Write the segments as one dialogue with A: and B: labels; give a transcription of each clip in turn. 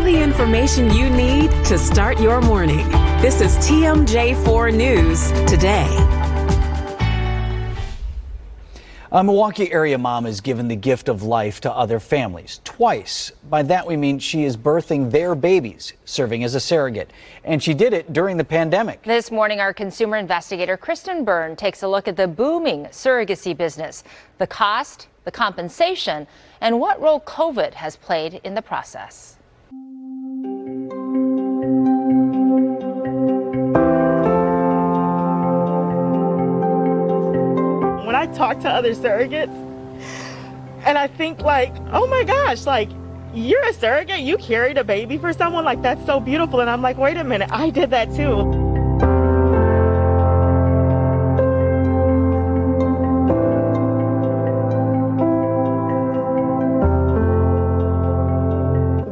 A: the information you need to start your morning. This is TMJ4 News Today.
B: A Milwaukee area mom is given the gift of life to other families twice. By that we mean she is birthing their babies, serving as a surrogate. And she did it during the pandemic.
C: This morning, our consumer investigator Kristin Byrne takes a look at the booming surrogacy business, the cost, the compensation, and what role COVID has played in the process.
D: When I talk to other surrogates, and I think like, oh my gosh, like, you're a surrogate, you carried a baby for someone, like, that's so beautiful. And I'm like, wait a minute, I did that too.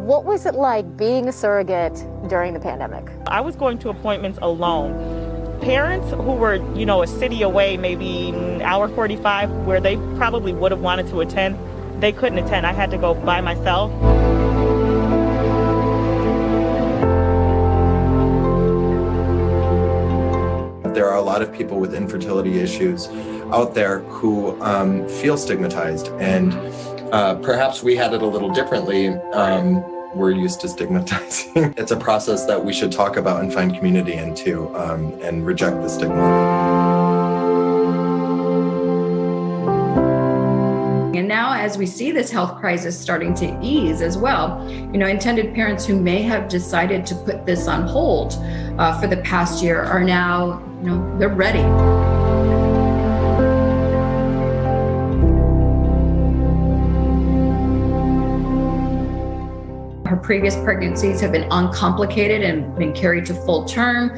E: What was it like being a surrogate during the pandemic?
D: I was going to appointments alone. Parents who were, a city away, maybe an hour 45, where they probably would have wanted to attend, they couldn't attend. I had to go by myself.
F: There are a lot of people with infertility issues out there who feel stigmatized, and perhaps we had it a little differently. We're used to stigmatizing. It's a process that we should talk about and find community into, and reject the stigma.
G: And now, as we see this health crisis starting to ease as well, intended parents who may have decided to put this on hold for the past year are now, they're ready. Her previous pregnancies have been uncomplicated and been carried to full term.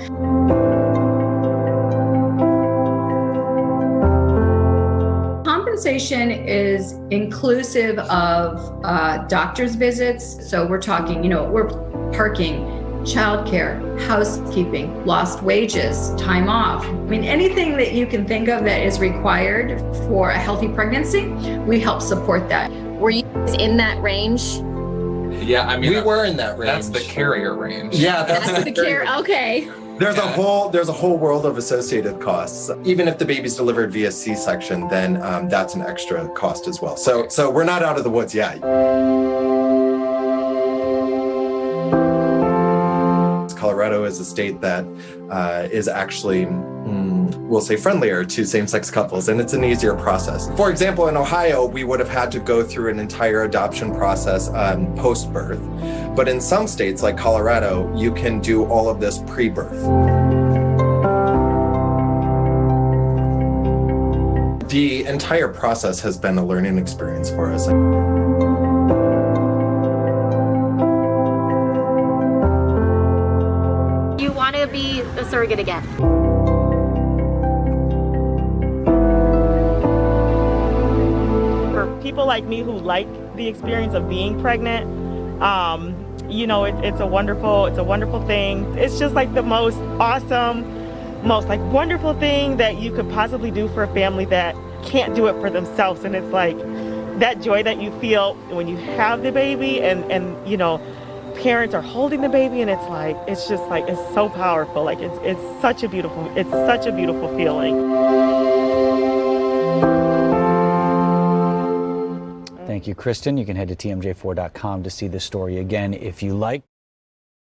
G: Compensation is inclusive of doctor's visits. So we're talking, we're parking, childcare, housekeeping, lost wages, time off. Anything that you can think of that is required for a healthy pregnancy, we help support that.
E: Were you in that range?
H: Yeah,
F: we were in that range.
H: That's the carrier range.
F: Yeah, that's
E: the carrier. Okay.
F: There's a whole world of associated costs. Even if the baby's delivered via C-section, then that's an extra cost as well. So we're not out of the woods yet. Colorado is a state that is actually, we'll say, friendlier to same-sex couples, and it's an easier process. For example, in Ohio, we would have had to go through an entire adoption process post-birth. But in some states, like Colorado, you can do all of this pre-birth. The entire process has been a learning experience for us.
E: You want to be a surrogate again?
D: For people like me who like the experience of being pregnant, it's a wonderful thing. It's just like the most awesome, most wonderful thing that you could possibly do for a family that can't do it for themselves. And it's like that joy that you feel when you have the baby and parents are holding the baby, and it's so powerful. It's such a beautiful feeling.
B: Thank you, Kristin. You can head to tmj4.com to see this story again if you like.